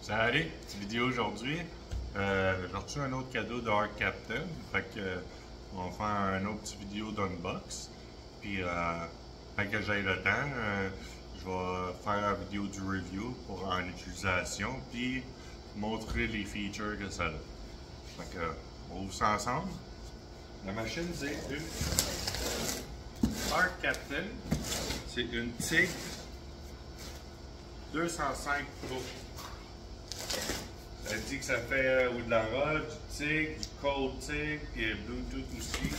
Salut, petite vidéo aujourd'hui. J'ai reçu un autre cadeau de Art Captain. Fait que on va faire une autre petite vidéo d'unbox. Puis fait que j'ai le temps, je vais faire la vidéo du review pour en utilisation. Puis montrer les features que ça a. Fait que on ouvre ça ensemble. La machine c'est une Art Captain. C'est une TIG 205 Pro. Elle dit que ça fait ou de la rod, du TIG, du cold TIG, puis Bluetooth aussi.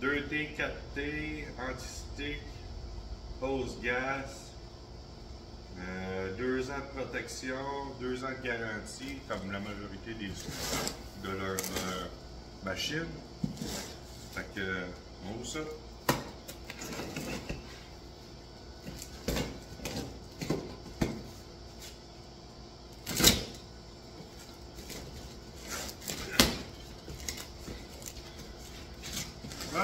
2T, 4T, anti-stick, pose gaz, 2 ans de protection, 2 ans de garantie, comme la majorité de leur machine. Fait que, on ouvre ça. Bon.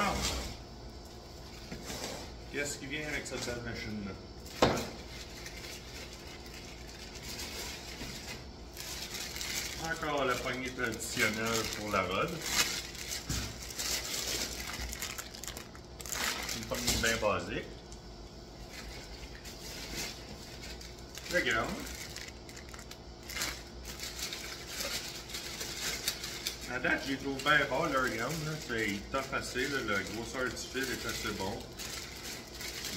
Qu'est-ce qui vient avec cette belle machine-là? Encore la poignée traditionnelle pour la rod. Une poignée bien basique. Très grande. À date, j'ai trouvé bien fort leur gamme. C'est tough assez. Là, le grosseur du fil est assez bon.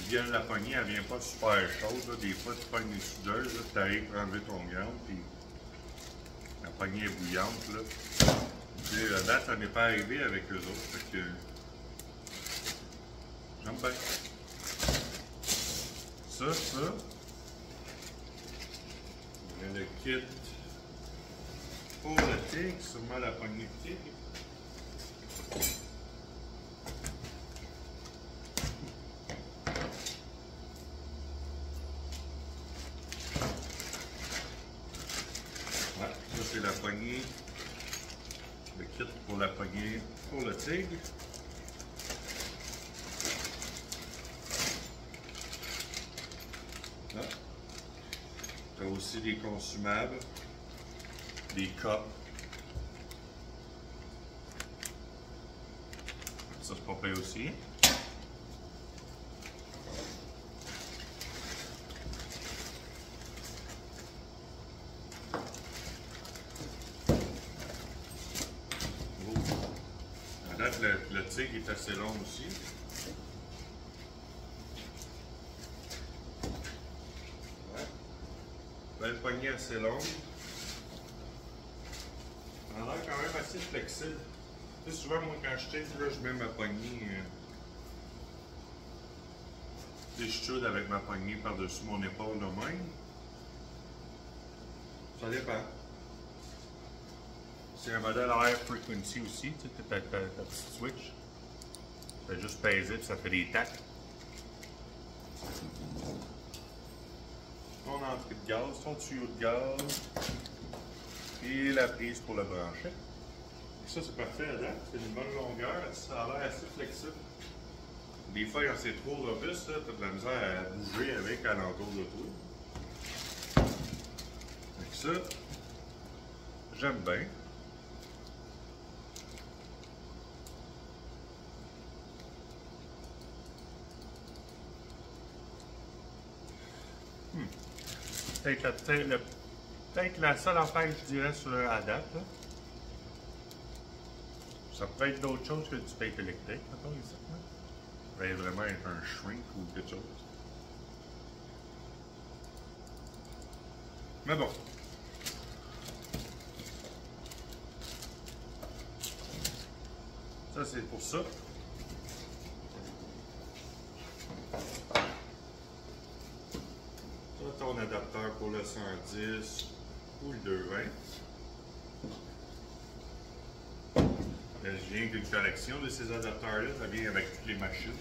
Bien, la poignée, elle vient pas super chaude. Là. Des fois, tu pognes des soudeuses, tu arrives à enlever ton gamme, puis la poignée est bouillante. Là. Puis, à date, ça n'est pas arrivé avec eux autres. Fait que j'aime bien. Ça. Il y a le kit pour le TIG, sûrement la poignée de TIG. Ouais, ça c'est la poignée, le kit pour la poignée pour le TIG. Là, tu as aussi des consumables. Des cups. Ça, c'est pas payé aussi. Oh. À date, le TIG est assez long aussi. Ouais. Belle poignée assez longue. Elle a l'air quand même assez flexible. Tu sais, souvent, moi, quand je tire, là, je mets ma poignée. Je chaude avec ma poignée par-dessus mon épaule de même. Ça dépend. C'est un modèle Air Frequency aussi. Tu sais, ta petite switch. Tu fais juste peser et ça fait des tacs. Ton entrée de gaz, ton tuyau de gaz. Et la prise pour le brancher. Et ça, c'est parfait à date. C'est une bonne longueur. Ça a l'air assez flexible. Des fois, quand c'est trop robuste, tu as de la misère à bouger avec alentour de toi. Avec ça, j'aime bien. Peut-être la seule affaire que je dirais sur la date, là. Ça pourrait être d'autres choses que du tape électrique, mettons, ici. Ça pourrait vraiment être un shrink ou quelque chose. Mais bon. Ça, c'est pour ça. Ça, ton adapteur pour le 110 ou le 220. Je viens d'une collection de ces adapteurs-là, ça vient avec toutes les machines.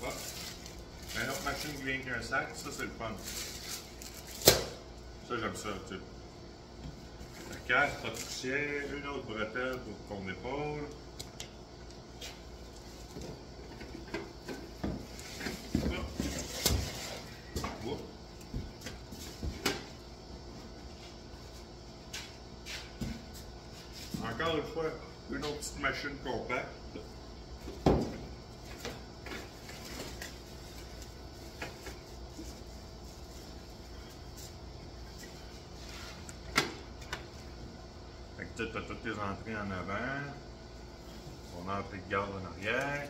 Ah. Une autre machine qui vient qu'un sac, ça c'est le fun. Ça j'aime ça, tu sais. La casse, pas de poussière, une autre bretelle pour ton épaule. encore une fois, une autre petite machine compacte. Fait que tu as toutes les entrées en avant, ton entrée de garde en arrière.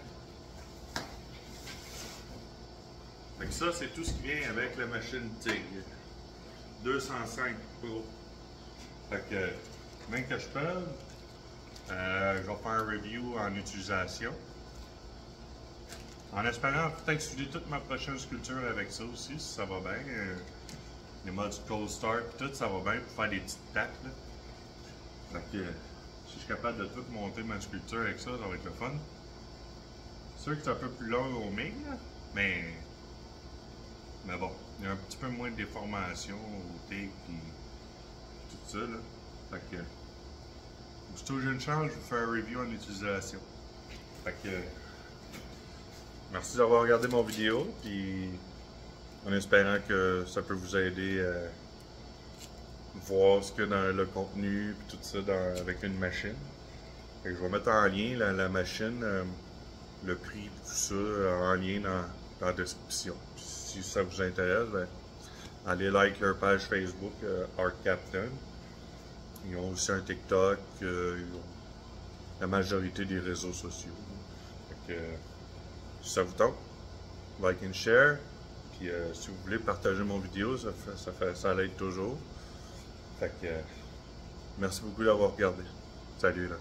Fait que ça, c'est tout ce qui vient avec la machine TIG 205 Pro. Fait que, même que je peux, je vais faire un review en utilisation. En espérant peut-être suivre toute ma prochaine sculpture avec ça aussi, si ça va bien. Les modes cold start, tout ça va bien pour faire des petites tacs. Là. Fait que, si je suis capable de tout monter ma sculpture avec ça, ça va être le fun. C'est sûr que c'est un peu plus long au MIG, mais bon, il y a un petit peu moins de déformation au TIG et tout ça. Là. Fait que, aussitôt que j'ai une chance, je vais faire un review en utilisation. Fait que, merci d'avoir regardé mon vidéo, puis en espérant que ça peut vous aider à voir ce qu'il y a dans le contenu, puis tout ça avec une machine. Fait que je vais mettre en lien la machine, le prix, tout ça, en lien dans la description. Puis si ça vous intéresse, ben, allez like leur page Facebook, Art Captain. Ils ont aussi un TikTok, ils ont la majorité des réseaux sociaux. Fait que, si ça vous tente, like and share. Puis si vous voulez partager mon vidéo, ça l'aide toujours. Fait que merci beaucoup d'avoir regardé. Salut là.